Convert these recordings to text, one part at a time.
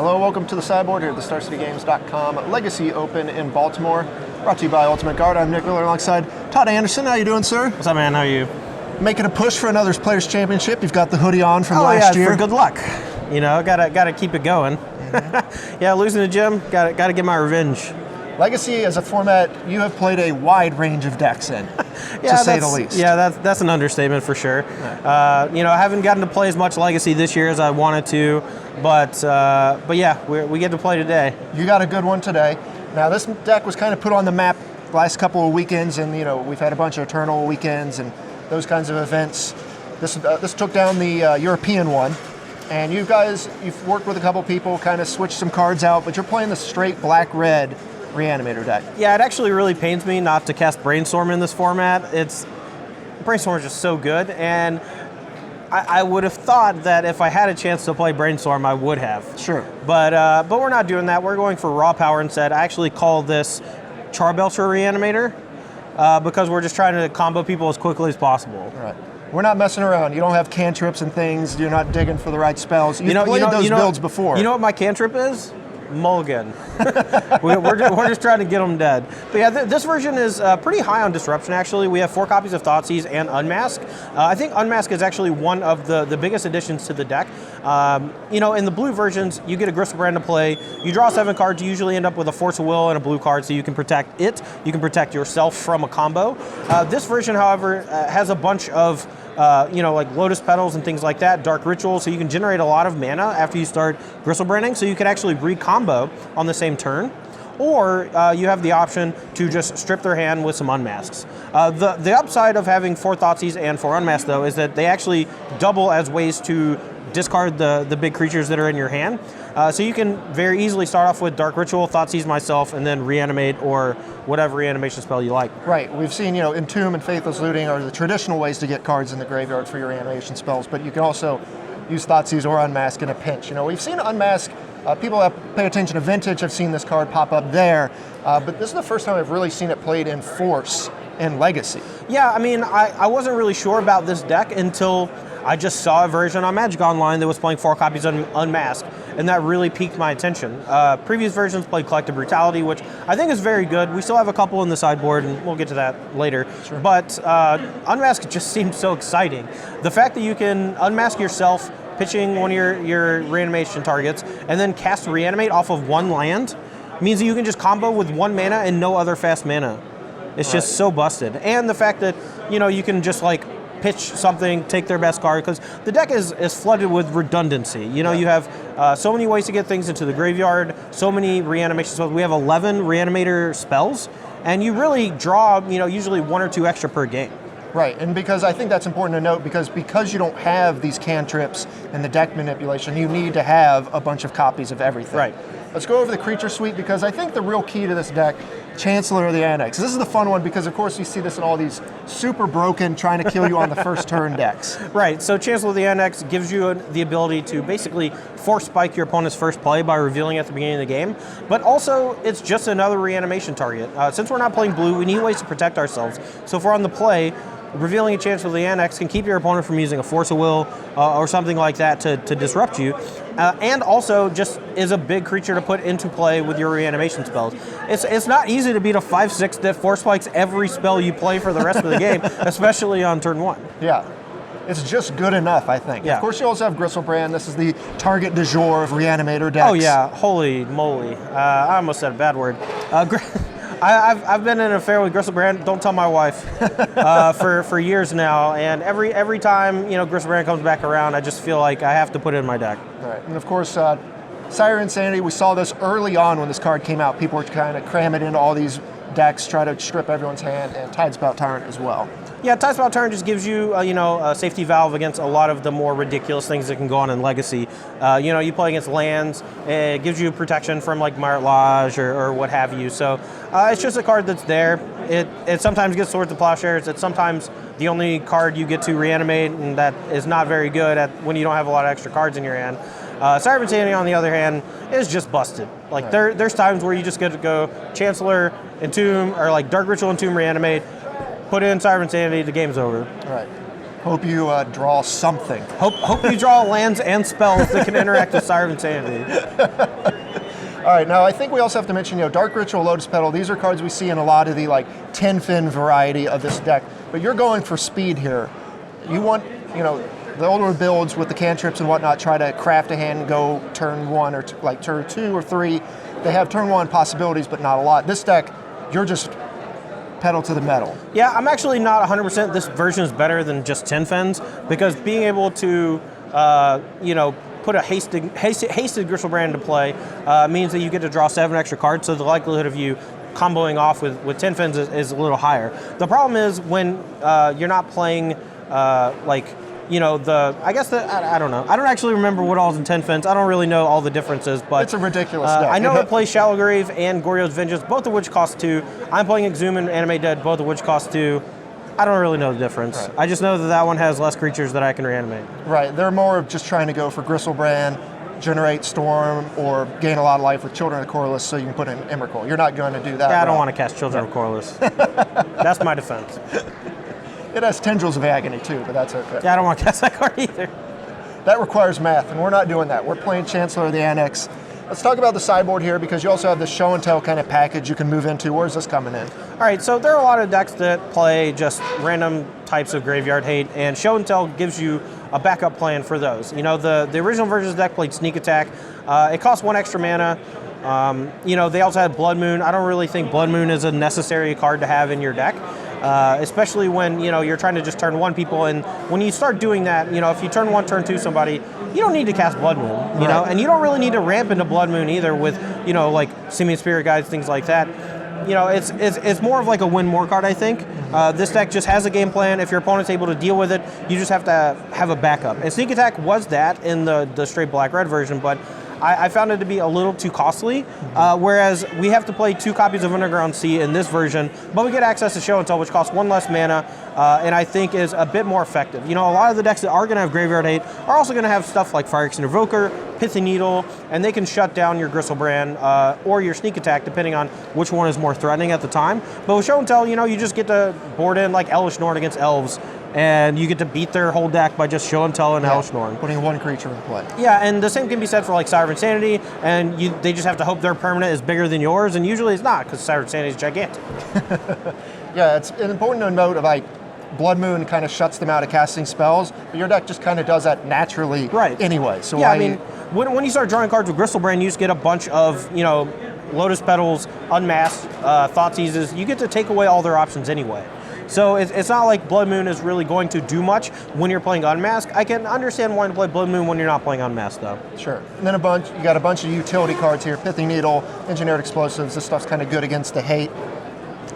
Hello, welcome to the Sideboard here at the StarCityGames.com Legacy Open in Baltimore. Brought to you by Ultimate Guard. I'm Nick Miller alongside Todd Anderson. How you doing, sir? What's up, man? How are you? Making a push for another Players Championship. You've got the hoodie on from last year. For good luck. You know, gotta keep it going. Yeah, losing to Jim, gotta get my revenge. Legacy as a format you have played a wide range of decks in, to say the least. Yeah, that's an understatement for sure. Right. You know, I haven't gotten to play as much Legacy this year as I wanted to, but yeah, we get to play today. You got a good one today. Now, this deck was kind of put on the map the last couple of weekends, and you know we've had a bunch of Eternal weekends and those kinds of events. This took down the European one, and you've worked with a couple people, kind of switched some cards out, but you're playing the straight black-red Reanimator deck. Yeah, it actually really pains me not to cast Brainstorm in this format. Brainstorm is just so good, and I would have thought that if I had a chance to play Brainstorm, I would have. Sure. But we're not doing that. We're going for raw power instead. I actually call this Charbelcher Reanimator because we're just trying to combo people as quickly as possible. Right. We're not messing around. You don't have cantrips and things. You're not digging for the right spells. You've played those builds before. You know what my cantrip is? Mulligan. we're just trying to get them dead. But yeah, this version is pretty high on disruption, actually. We have 4 copies of Thoughtseize and Unmask. I think Unmask is actually one of the biggest additions to the deck. You know, in the blue versions, you get a Gristlebrand to play. You draw 7 cards. You usually end up with a Force of Will and a blue card, so you can protect it. You can protect yourself from a combo. This version, however, has a bunch of you know, like Lotus Petals and things like that, Dark Ritual, so you can generate a lot of mana after you start Gristlebranding, so you can actually re-combo on the same turn. Or you have the option to just strip their hand with some Unmasks. The upside of having 4 Thoughtseize and 4 Unmasks, though, is that they actually double as ways to discard the big creatures that are in your hand. So you can very easily start off with Dark Ritual, Thoughtseize myself, and then Reanimate or whatever reanimation spell you like. Right. We've seen, you know, Entomb and Faithless Looting are the traditional ways to get cards in the graveyard for your reanimation spells, but you can also use Thoughtseize or Unmask in a pinch. You know, we've seen Unmask, people that pay attention to Vintage have seen this card pop up there, but this is the first time I've really seen it played in Force and Legacy. Yeah, I mean, I wasn't really sure about this deck until I just saw a version on Magic Online that was playing 4 copies of Unmasked, and that really piqued my attention. Previous versions played Collective Brutality, which I think is very good. We still have a couple in the sideboard, and we'll get to that later. Sure. But Unmasked just seemed so exciting. The fact that you can unmask yourself, pitching one of your reanimation targets, and then cast Reanimate off of 1 land means that you can just combo with 1 mana and no other fast mana. It's just so busted. And the fact that, you know, you can just like pitch something, take their best card, because the deck is flooded with redundancy. You know, you have so many ways to get things into the graveyard, so many reanimation spells. We have 11 Reanimator spells, and you really draw, you know, usually 1 or 2 extra per game. Right, and because I think that's important to note, because you don't have these cantrips and the deck manipulation, you need to have a bunch of copies of everything. Right. Let's go over the creature suite, because I think the real key to this deck, Chancellor of the Annex. This is the fun one because, of course, you see this in all these super broken, trying to kill you on the first turn decks. Right, so Chancellor of the Annex gives you the ability to basically force spike your opponent's first play by revealing at the beginning of the game, but also it's just another reanimation target. Since we're not playing blue, we need ways to protect ourselves. So if we're on the play, revealing a Chancellor of the Annex can keep your opponent from using a Force of Will or something like that to disrupt you, and also just is a big creature to put into play with your reanimation spells. It's not easy to beat a 5/6 that force spikes every spell you play for the rest of the game, especially on turn 1. Yeah. It's just good enough, I think. Yeah. Of course, you also have Gristlebrand. This is the target du jour of Reanimator decks. Oh yeah, holy moly. I almost said a bad word. I've been in an affair with Gristlebrand, don't tell my wife, for years now, and every time, you know, Gristlebrand comes back around, I just feel like I have to put it in my deck. Right, and of course, Sire Insanity, we saw this early on when this card came out. People were kind of cram it into all these decks, try to strip everyone's hand, and Tidespout Tyrant as well. Yeah, Tidespout Tyrant just gives you, you know, a safety valve against a lot of the more ridiculous things that can go on in Legacy. You know, you play against lands, it gives you protection from like Marit Lage or what have you. So it's just a card that's there. It sometimes gets Swords to Plowshares. It's sometimes the only card you get to reanimate, and that is not very good when you don't have a lot of extra cards in your hand. Sire of Insanity, on the other hand, is just busted. Like right. There's times where you just get to go Chancellor, Entomb, or like Dark Ritual, Entomb, Reanimate, put in Sire of Insanity, the game's over. Right. Hope you draw something. Hope you draw lands and spells that can interact with Sire of Insanity. All right, now I think we also have to mention, Dark Ritual, Lotus Petal, these are cards we see in a lot of the 10-fin variety of this deck, but you're going for speed here. You want, the older builds with the cantrips and whatnot try to craft a hand and go turn 1 or turn 2 or 3. They have turn 1 possibilities, but not a lot. This deck, you're just pedal to the metal. Yeah, I'm actually not 100%. This version is better than just 10 fins because being able to, put a hasted Gristlebrand into play means that you get to draw 7 extra cards, so the likelihood of you comboing off with 10 fins is a little higher. The problem is when you're not playing I don't know. I don't actually remember what all is in 10 fins. I don't really know all the differences, but it's a ridiculous deck. I know it plays Shallow Grave and Goryo's Vengeance, both of which cost 2. I'm playing Exhume and Animate Dead, both of which cost 2. I don't really know the difference. Right. I just know that one has less creatures that I can reanimate. Right. They're more of just trying to go for Gristlebrand, generate Storm, or gain a lot of life with Children of Corliss so you can put in Emrakul. You're not going to do that. Yeah, I don't want to cast Children of Corliss. That's my defense. It has Tendrils of Agony too, but that's okay. Yeah, I don't want to cast that card either. That requires math, and we're not doing that. We're playing Chancellor of the Annex. Let's talk about the sideboard here because you also have this show and tell kind of package you can move into. Where's this coming in? All right, so there are a lot of decks that play just random types of graveyard hate, and show and tell gives you a backup plan for those. The original version of the deck played Sneak Attack. It costs 1 extra mana. They also had Blood Moon. I don't really think Blood Moon is a necessary card to have in your deck. Especially when you're trying to just turn 1 people, and when you start doing that, if you turn 1, turn 2 somebody, you don't need to cast Blood Moon, and you don't really need to ramp into Blood Moon either with Simian Spirit Guides, things like that. It's more of a win more card, I think. This deck just has a game plan. If your opponent's able to deal with it, you just have to have a backup. And Sneak Attack was that in the straight black-red version, but I found it to be a little too costly, whereas we have to play 2 copies of Underground Sea in this version, but we get access to Show and Tell, which costs 1 less mana, and I think is a bit more effective. A lot of the decks that are going to have Graveyard Hate are also going to have stuff like Phyrexian Invoker, Pithy Needle, and they can shut down your Gristlebrand or your Sneak Attack, depending on which one is more threatening at the time. But with Show and Tell, you just get to board in like Elvish Norn against Elves, and you get to beat their whole deck by just Show and Tell and Hellish Norn. Putting 1 creature in play. Yeah, and the same can be said for Sire of Insanity, and they just have to hope their permanent is bigger than yours, and usually it's not, because Sire of Insanity is gigantic. Yeah, it's important to note Blood Moon kind of shuts them out of casting spells, but your deck just kind of does that naturally anyway. So yeah, when you start drawing cards with Gristlebrand, you just get a bunch of, Lotus Petals, Unmasked, Thoughtseizes. You get to take away all their options anyway. So it's not like Blood Moon is really going to do much when you're playing Unmasked. I can understand wanting to play Blood Moon when you're not playing Unmasked, though. Sure. And then you got a bunch of utility cards here. Pithy Needle, Engineered Explosives. This stuff's kind of good against the hate.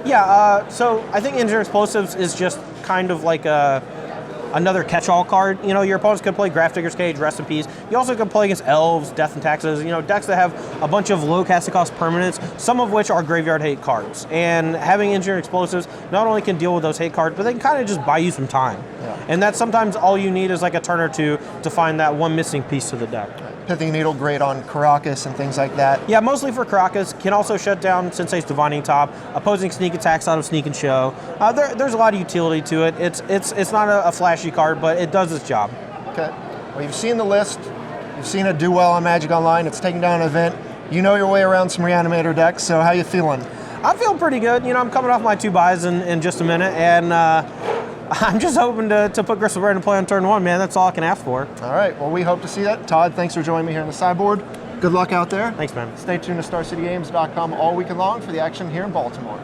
Yeah, so I think Engineered Explosives is just kind of like another catch-all card. Your opponents could play Grafdigger's Cage, Rest in Peace. You also can play against Elves, Death and Taxes, decks that have a bunch of low casting cost permanents, some of which are graveyard hate cards. And having Engineered Explosives not only can deal with those hate cards, but they can kind of just buy you some time. Yeah. And that's sometimes all you need is a turn or 2 to find that one missing piece to the deck. Pithy Needle, great on Karakas and things like that. Yeah, mostly for Karakas. Can also shut down Sensei's Divining Top, opposing Sneak Attacks out of Sneak and Show. There's a lot of utility to it. It's not a flashy card, but it does its job. Okay. Well, you've seen the list. You've seen it do well on Magic Online. It's taking down an event. You know your way around some Reanimator decks, so how you feeling? I'm feeling pretty good. I'm coming off my 2 buys in just a minute, and I'm just hoping to put Gristlebrand in play on turn 1, man. That's all I can ask for. All right. Well, we hope to see that. Todd, thanks for joining me here on the sideboard. Good luck out there. Thanks, man. Stay tuned to StarCityGames.com all weekend long for the action here in Baltimore.